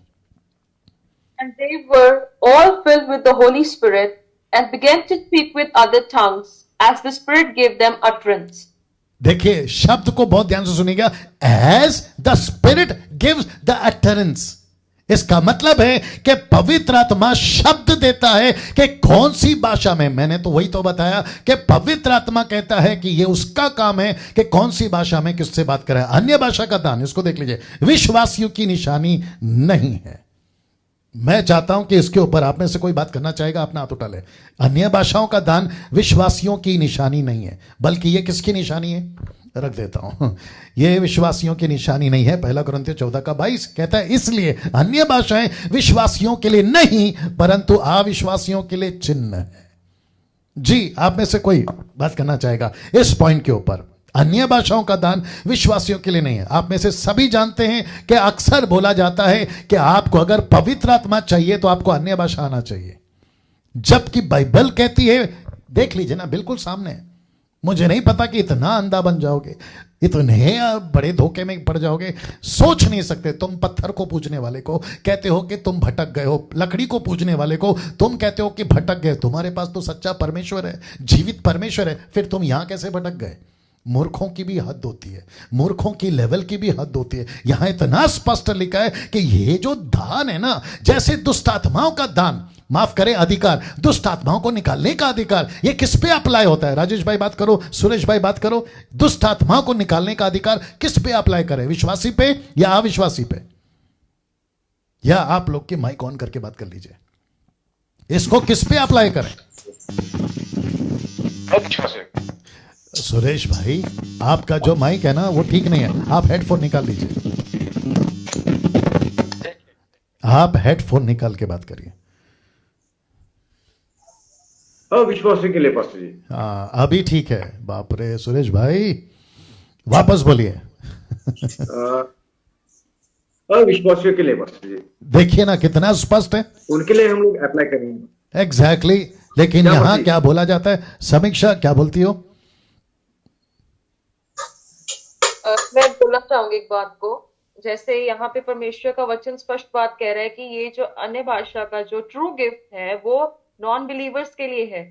And they were all filled with the Holy Spirit and began to speak with other tongues as the Spirit gave them utterance. देखिए शब्द को बहुत ध्यान से सुनिएगा, as the Spirit gives the utterance। इसका मतलब है कि पवित्र आत्मा शब्द देता है कि कौन सी भाषा में। मैंने तो वही तो बताया कि पवित्र आत्मा कहता है कि ये उसका काम है कि कौन सी भाषा में किससे बात करे। अन्य भाषा का दान, इसको देख लीजिए, विश्वासियों की निशानी नहीं है। मैं चाहता हूं कि इसके ऊपर आप में से कोई बात करना चाहेगा, अपना हाथ उठा ले। अन्य भाषाओं का दान विश्वासियों की निशानी नहीं है, बल्कि ये किसकी निशानी है? रख देता हूं, ये विश्वासियों की निशानी नहीं है। 1 कुरिन्थियों 14:22 कहता है, इसलिए अन्य भाषाएं विश्वासियों के लिए नहीं परंतु अविश्वासियों के लिए चिन्ह है। जी, आप में से कोई बात करना चाहेगा इस पॉइंट के ऊपर? अन्य भाषाओं का दान विश्वासियों के लिए नहीं है। आप में से सभी जानते हैं कि अक्सर बोला जाता है कि आपको अगर पवित्र आत्मा चाहिए तो आपको अन्य भाषा आना चाहिए, जबकि बाइबल कहती है, देख लीजिए ना, बिल्कुल सामने। मुझे नहीं पता कि इतना अंधा बन जाओगे, इतने बड़े धोखे में पड़ जाओगे, सोच नहीं सकते। तुम पत्थर को पूजने वाले को कहते हो कि तुम भटक गए हो, लकड़ी को पूजने वाले को तुम कहते हो कि भटक गए। तुम्हारे पास तो सच्चा परमेश्वर है, जीवित परमेश्वर है, फिर तुम यहां कैसे भटक गए? मूर्खों की भी हद होती है, मूर्खों की लेवल की भी हद होती है। यहां इतना स्पष्ट लिखा है कि ये जो दान है ना, जैसे दुष्ट आत्माओं का दान, माफ करें अधिकार, दुष्ट आत्माओं को निकालने का अधिकार, ये किस पे अप्लाई होता है? राजेश भाई बात करो, सुरेश भाई बात करो। दुष्ट आत्माओं को निकालने का अधिकार किस पे अप्लाई करें? विश्वासी पे या अविश्वासी पे? या आप लोग की माइक ऑन करके बात कर लीजिए, इसको किस पे अप्लाई करें? सुरेश भाई, आपका जो माइक है ना वो ठीक नहीं है, आप हेडफोन निकाल लीजिए, आप हेडफोन निकाल के बात करिए। अविश्वासी के लिए पास्टर जी। हाँ, अभी ठीक है। बाप रे सुरेश भाई, वापस बोलिए। अविश्वासियों के लिए पास्टर जी। देखिए ना कितना स्पष्ट है, उनके लिए हम लोग अप्लाई करेंगे। एग्जैक्टली। लेकिन यहां क्या बोला जाता है? समीक्षा क्या बोलती हो? मैं बोलना चाहूंगी एक बात को, जैसे यहाँ पे परमेश्वर का वचन स्पष्ट बात कह रहा है कि ये जो अन्य भाषा का जो ट्रू गिफ्ट है वो नॉन बिलीवर्स के लिए है,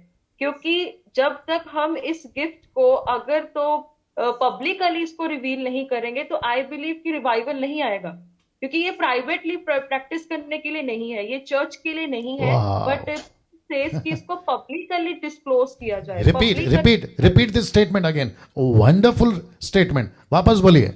क्योंकि जब तक हम इस गिफ्ट को अगर तो पब्लिकली इसको रिवील नहीं करेंगे तो आई बिलीव कि रिवाइवल नहीं आएगा, क्योंकि ये प्राइवेटली प्रैक्टिस करने के लिए नहीं है, ये चर्च के लिए नहीं है, बट कि इसको पब्लिकली डिस्क्लोज किया जाए। Repeat this statement again. Wonderful statement, वापस बोलिए।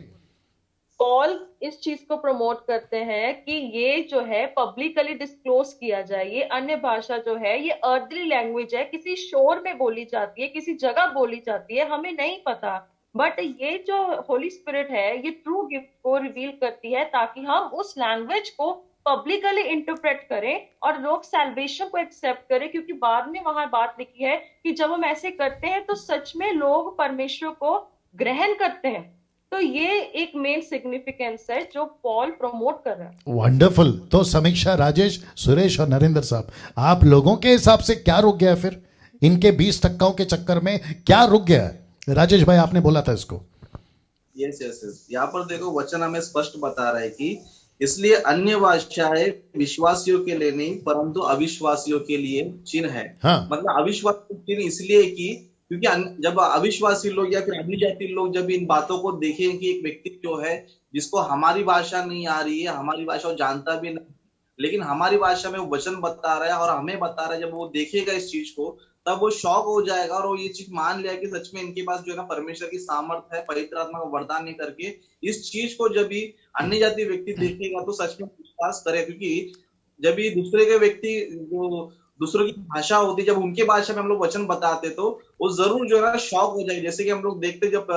पॉल इस चीज को प्रमोट करते हैं कि ये जो है पब्लिकली डिस्क्लोज किया जाए। ये अन्य भाषा जो है ये अर्थली लैंग्वेज है, किसी शोर में बोली जाती है, किसी जगह बोली जाती है, हमें नहीं पता, बट ये जो होली स्पिरिट है ये ट्रू गिफ्ट को रिवील करती है ताकि हम उस लैंग्वेज को पब्लिकली इंटरप्रेट करें और लोग सैल्वेशन को एक्सेप्ट करें, क्योंकि बाद में वहां बात लिखी है कि जब हम ऐसे करते हैं तो सच में लोग परमेश्वर को ग्रहण करते हैं। तो ये एक मेन सिग्निफिकेंस है जो पॉल प्रमोट कर रहा है। वंडरफुल। तो समीक्षा, राजेश, सुरेश और नरेंद्र साहब, आप लोगों के हिसाब से क्या रुक गया फिर? इनके 20% के चक्कर में क्या रुक गया है? राजेश भाई आपने बोला था इसको। यस। यहाँ पर देखो वचन हमें स्पष्ट बता रहा है कि इसलिए अन्य भाषाएं विश्वासियों के लिए नहीं परंतु अविश्वासियों के लिए चिन्ह है। हाँ। मतलब अविश्वासी चिन्ह इसलिए कि क्योंकि जब अविश्वासी लोग या फिर अन्य जाति लोग जब इन बातों को देखें कि एक व्यक्ति जो है जिसको हमारी भाषा नहीं आ रही है, हमारी भाषा वो जानता भी नहीं, लेकिन हमारी भाषा में वो वचन बता रहा है और हमें बता रहा है, जब वो देखेगा इस चीज को तब वो शॉक हो जाएगा और वो ये चीज मान लिया कि सच में इनके पास जो है ना परमेश्वर की सामर्थ है, पवित्र आत्मा का वरदान नहीं करके इस चीज को जब भी अन्य जाति व्यक्ति देखेगा तो सच में विश्वास करे। क्योंकि जब भी दूसरे के व्यक्ति जो दूसरों की भाषा होती जब उनके भाषा में हम लोग वचन बताते तो वो जरूर जो है ना शॉक हो जाएगी। जैसे कि हम लोग देखते जब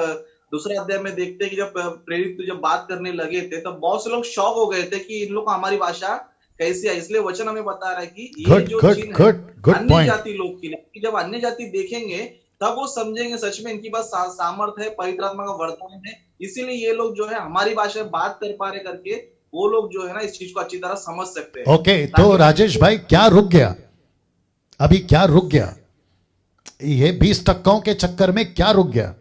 दूसरे अध्याय में देखते हैं कि जब प्रेरित जब बात करने लगे थे तब बहुत से लोग शॉक हो गए थे कि इन लोग को हमारी भाषा कैसी है। इसलिए वचन हमें बता रहा है कि ये जो चिन्ह है अन्य जाति लोग के लिए, जब अन्य जाति देखेंगे तब वो समझेंगे सच में इनकी पास सामर्थ है, पवित्र आत्मा का वरदान है, इसीलिए ये लोग जो है हमारी भाषा में बात कर पा रहे करके वो लोग जो है ना इस चीज को अच्छी तरह समझ सकते हैं। ओके, तो राजेश भाई क्या रुक गया अभी, क्या रुक गया ये 20% के चक्कर में, क्या रुक गया?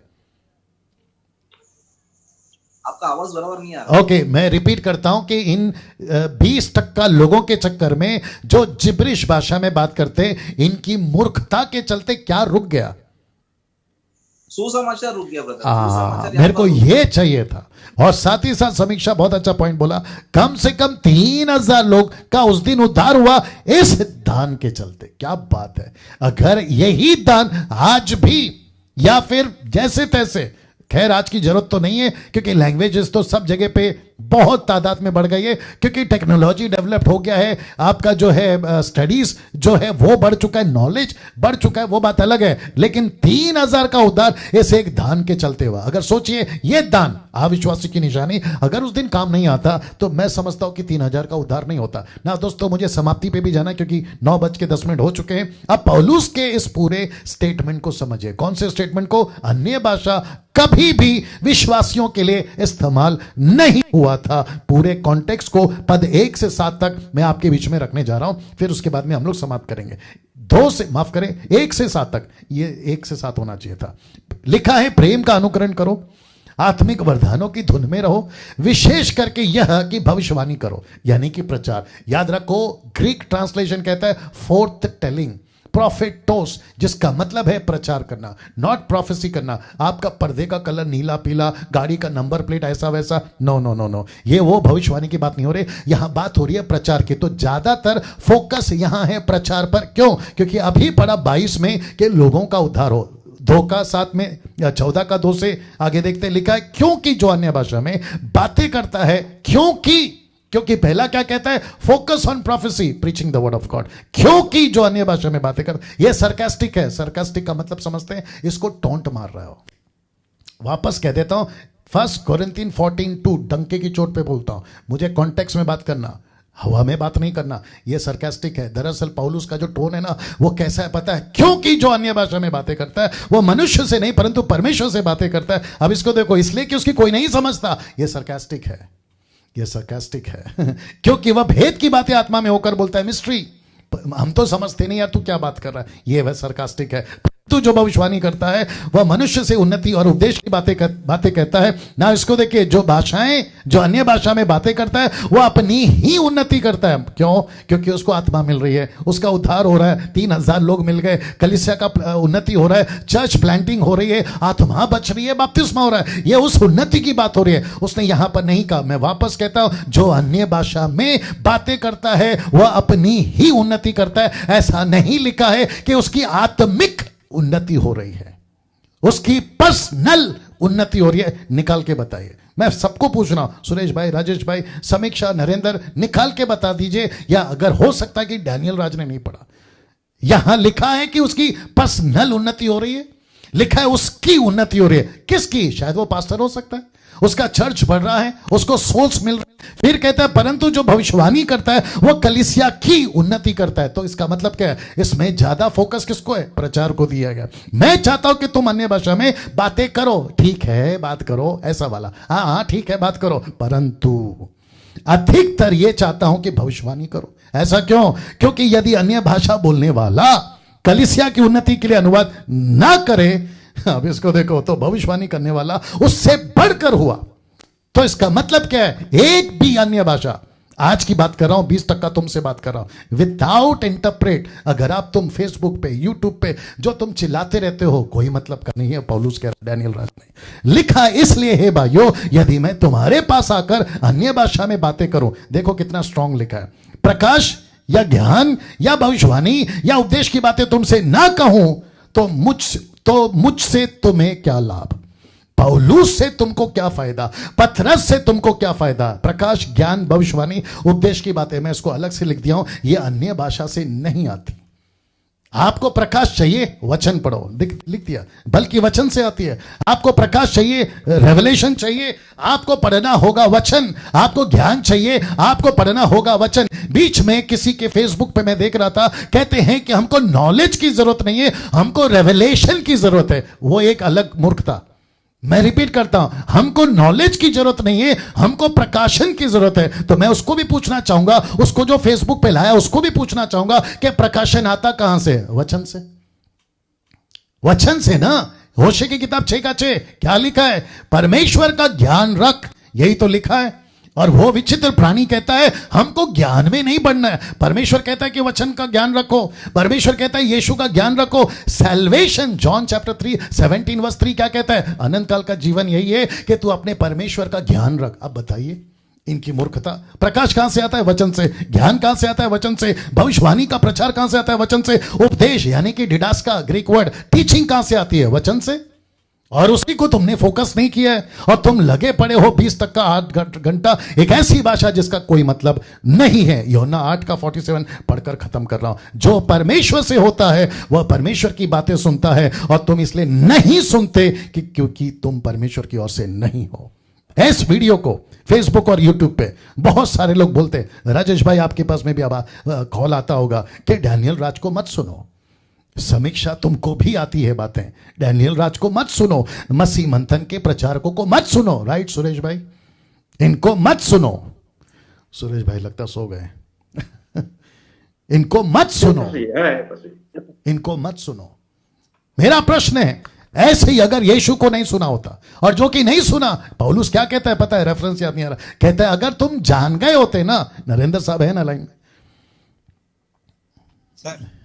आपका आवाज बराबर नहीं आ रहा। ओके, मैं रिपीट करता हूं कि इन 20% लोगों के चक्कर में जो जिब्रिश भाषा में बात करते इनकी मूर्खता के चलते क्या रुक गया? सुसमाचार रुक गया ब्रदर। मेरे को ये चाहिए था। और साथ ही साथ समीक्षा बहुत अच्छा पॉइंट बोला, कम से कम 3000 लोग का उस दिन उद्धार हुआ इस दान के चलते। क्या बात है! अगर यही दान आज भी या फिर जैसे तैसे, खैर आज की जरूरत तो नहीं है क्योंकि लैंग्वेजेस तो सब जगह पे बहुत तादाद में बढ़ गई है क्योंकि टेक्नोलॉजी डेवलप हो गया है, आपका जो है स्टडीज जो है वो बढ़ चुका है, नॉलेज बढ़ चुका है, वो बात अलग है। लेकिन 3000 का उद्धार इस एक दान के चलते हुआ। अगर सोचिए ये दान अविश्वासी की निशानी अगर उस दिन काम नहीं आता तो मैं समझता हूं कि 3000 का उद्धार नहीं होता ना। दोस्तों मुझे समाप्ति पे भी जाना क्योंकि 9:10 हो चुके हैं। अब पौलुस के इस पूरे स्टेटमेंट को समझिए। कौन से स्टेटमेंट को? अन्य भाषा कभी भी विश्वासियों के लिए इस्तेमाल नहीं हुआ था। पूरे कॉन्टेक्स्ट को पद 1 से 7 तक मैं आपके बीच में रखने जा रहा हूं, फिर उसके बाद में हम लोग समाप्त करेंगे। 1 से 7 तक, ये 1 से 7 होना चाहिए था। लिखा है प्रेम का अनुकरण करो, आत्मिक वरदानों की धुन में रहो, विशेष करके यह कि भविष्यवाणी करो, यानी कि प्रचार। याद रखो ग्रीक ट्रांसलेशन कहता है फोर्थ टेलिंग, प्रोफेटोस, जिसका मतलब है प्रचार करना, नॉट प्रोफेसी करना। आपका पर्दे का कलर नीला पीला, गाड़ी का नंबर प्लेट ऐसा वैसा, नो नो नो नो, ये वो भविष्यवाणी की बात नहीं हो रही। यहां बात हो रही है प्रचार की। तो ज्यादातर फोकस यहां है प्रचार पर। क्यों? क्योंकि अभी पढ़ा 22 में कि लोगों का उद्धार हो। 2 का 7 में या 14 का 2 से आगे देखते लिखा है क्योंकि जो अन्य भाषा में बातें करता है, क्योंकि पहला क्या कहता है? Focus on prophecy, preaching the word of God. क्योंकि जो अन्य भाषा में बातें कर, यह सरकास्टिक है। सरकास्टिक का मतलब समझते हैं, इसको टोंट मार रहा हो। वापस कह देता हूं 1 कोरिन्थियन 14:2, डंके की चोट पे बोलता हूं, मुझे कॉन्टेक्स्ट में बात करना, हवा में बात नहीं करना। यह सरकास्टिक है। दरअसल पौलुस का जो टोन है ना वो कैसा है पता है? क्योंकि जो अन्य भाषा में बातें करता है वो मनुष्य से नहीं परंतु परमेश्वर से बातें करता है। अब इसको देखो, इसलिए कि उसकी कोई नहीं समझता, यह सरकास्टिक है, ये सरकास्टिक है। क्योंकि वह भेद की बातें आत्मा में होकर बोलता है, मिस्ट्री हम तो समझते नहीं यार, तू क्या बात कर रहा है, ये वह सरकास्टिक है। तू जो भविष्यवाणी करता है वह मनुष्य से उन्नति और उपदेश की बातें कहता है ना। इसको देखिए, जो भाषाएं, जो अन्य भाषा में बातें करता है वो अपनी ही उन्नति करता है। क्यों? क्योंकि उसको आत्मा मिल रही है, उसका उद्धार हो रहा है, 3000 लोग मिल गए, कलीसिया का उन्नति हो रहा है, चर्च प्लांटिंग हो रही है, आत्मा बच रही है, बपतिस्मा हो रहा है। ये उस उन्नति की बात हो रही है। उसने यहां पर नहीं कहा, मैं वापस कहता हूं, जो अन्य भाषा में बातें करता है वह अपनी ही उन्नति करता है। ऐसा नहीं लिखा है कि उसकी आत्मिक उन्नति हो रही है, उसकी पर्सनल उन्नति हो रही है। निकाल के बताइए। मैं सबको पूछ रहा हूं, सुरेश भाई, राजेश भाई, समीक्षा, नरेंद्र, निकाल के बता दीजिए। या अगर हो सकता है कि डैनियल राज ने नहीं पढ़ा, यहां लिखा है कि उसकी पर्सनल उन्नति हो रही है, लिखा है उसकी उन्नति हो रही है। किसकी? शायद वो पास्टर हो सकता है, उसका चर्च बढ़ रहा है, उसको सोल्स मिल रहे हैं। फिर कहता है परंतु जो भविष्यवाणी करता है वो कलीसिया की उन्नति करता है। तो इसका मतलब क्या है? इसमें ज्यादा फोकस किसको है? प्रचार को दिया गया। मैं चाहता हूं कि तुम अन्य भाषा में बातें करो, ठीक है बात करो, ऐसा वाला, हाँ ठीक है बात करो, परंतु अधिकतर ये चाहता हूं कि भविष्यवाणी करो। ऐसा क्यों? क्योंकि यदि अन्य भाषा बोलने वाला कलीसिया की उन्नति के लिए अनुवाद ना करे, अब इसको देखो, तो भविष्यवाणी करने वाला उससे बढ़कर हुआ। तो इसका मतलब क्या है? एक भी अन्य भाषा, आज की बात कर रहा हूं, 20% तुमसे बात कर रहा हूं, विदाउट इंटरप्रेट, अगर आप तुम फेसबुक पे, यूट्यूब पे जो तुम चिल्लाते रहते हो, कोई मतलब का नहीं है। पौलुस कह रहा, डैनियल राज ने लिखा, इसलिए हे भाइयों, यदि मैं तुम्हारे पास आकर अन्य भाषा में बातें करूं, देखो कितना स्ट्रांग लिखा है, प्रकाश या ज्ञान या भविष्यवाणी या उपदेश की बातें तुमसे ना कहूं, तो मुझसे तुम्हें क्या लाभ? पौलुस से तुमको क्या फायदा? पतरस से तुमको क्या फायदा? प्रकाश, ज्ञान, भविष्यवाणी, उपदेश की बातें, मैं इसको अलग से लिख दिया हूं, ये अन्य भाषा से नहीं आती। आपको प्रकाश चाहिए, वचन पढ़ो, लिख दिया, बल्कि वचन से आती है। आपको प्रकाश चाहिए, रेवलेशन चाहिए, आपको पढ़ना होगा वचन। आपको ज्ञान चाहिए, आपको पढ़ना होगा वचन। बीच में किसी के फेसबुक पे मैं देख रहा था, कहते हैं कि हमको नॉलेज की जरूरत नहीं है, हमको रेवलेशन की जरूरत है। वो एक अलग मूर्खता। मैं रिपीट करता हूं, हमको नॉलेज की जरूरत नहीं है, हमको प्रकाशन की जरूरत है। तो मैं उसको भी पूछना चाहूंगा, उसको जो फेसबुक पे लाया उसको भी पूछना चाहूंगा कि प्रकाशन आता कहां से? वचन से। वचन से ना। होशे की किताब 6:6 क्या लिखा है? परमेश्वर का ज्ञान रख, यही तो लिखा है। और वो विचित्र प्राणी कहता है हमको ज्ञान में नहीं बढ़ना है। परमेश्वर कहता है कि वचन का ज्ञान रखो, परमेश्वर कहता है यीशु का ज्ञान रखो। सैल्वेशन, जॉन चैप्टर 3:17 क्या कहता है? अनंत काल का जीवन यही है कि तू अपने परमेश्वर का ज्ञान रख। अब बताइए इनकी मूर्खता। प्रकाश कहां से आता है? वचन से। ज्ञान कहां से आता है? वचन से। भविष्यवाणी का प्रचार कहां से आता है? वचन से। उपदेश यानी कि डिडास्का, ग्रीक वर्ड, टीचिंग कहां से आती है? वचन से। और उसी को तुमने फोकस नहीं किया है और तुम लगे पड़े हो 20 तक का 8 घंटा एक ऐसी भाषा जिसका कोई मतलब नहीं है। यूहन्ना 8:47 पढ़कर खत्म कर रहा हूं। जो परमेश्वर से होता है वह परमेश्वर की बातें सुनता है, और तुम इसलिए नहीं सुनते कि क्योंकि तुम परमेश्वर की ओर से नहीं हो। इस वीडियो को फेसबुक और यूट्यूब पे बहुत सारे लोग बोलते हैं, राजेश भाई आपके पास में भी अब कॉल आता होगा कि डैनियल राज को मत सुनो। समीक्षा तुमको भी आती है बातें, डैनियल राज को मत सुनो, मसीह मंथन के प्रचारकों को मत सुनो। राइट सुरेश भाई, इनको मत सुनो। सुरेश भाई लगता सो गए। इनको मत सुनो, इनको मत सुनो। मेरा प्रश्न है, ऐसे ही अगर यीशु को नहीं सुना होता, और जो कि नहीं सुना, पौलुस क्या कहता है पता है? रेफरेंस याद नहीं आ रहा, कहता है अगर तुम जान गए होते ना, नरेंद्र साहब है ना लाइन में?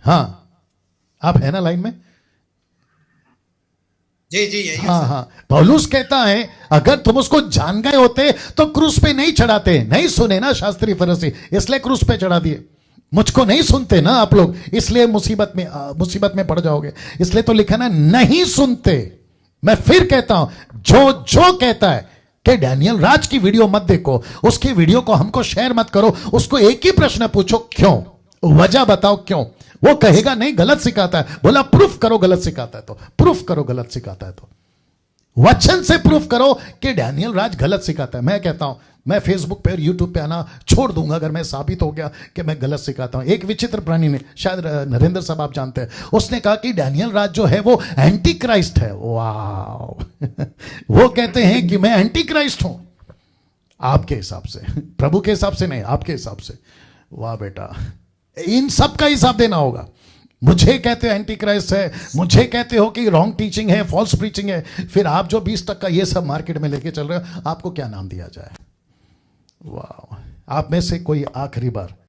हाँ आप है ना लाइन में? जी यही हाँ हाँ। पौलुस कहता है अगर तुम उसको जान गए होते तो क्रूस पे नहीं चढ़ाते। नहीं सुने ना शास्त्री फरीसी, इसलिए क्रूस पे चढ़ा दिए। मुझको नहीं सुनते ना आप लोग, इसलिए मुसीबत में पड़ जाओगे। इसलिए तो लिखा ना, नहीं सुनते। मैं फिर कहता हूं, जो कहता है कि डैनियल राज की वीडियो मत देखो, उसकी वीडियो को हमको शेयर मत करो, उसको एक ही प्रश्न पूछो, क्यों? वजह बताओ क्यों। वो कहेगा नहीं गलत सिखाता है। बोला प्रूफ करो गलत सिखाता है तो, प्रूफ करो गलत सिखाता है तो, वचन से प्रूफ करो कि डैनियल राज गलत सिखाता है। मैं कहता हूं मैं फेसबुक पे और यूट्यूब पे आना छोड़ दूंगा अगर मैं साबित हो गया कि मैं गलत सिखाता हूं। एक विचित्र प्राणी ने, शायद नरेंद्र साहब आप जानते हैं, उसने कहा कि डैनियल राज जो है वो एंटी क्राइस्ट है। वाह। वो कहते हैं कि मैं एंटी क्राइस्ट हूं आपके हिसाब से, प्रभु के हिसाब से नहीं, आपके हिसाब से। वाह बेटा, इन सब का हिसाब देना होगा। मुझे कहते हो एंटी क्राइस्ट है, मुझे कहते हो कि रॉन्ग टीचिंग है, फॉल्स प्रीचिंग है, फिर आप जो 20% ये सब मार्केट में लेके चल रहे हो, आपको क्या नाम दिया जाए? वाह। आप में से कोई आखिरी बार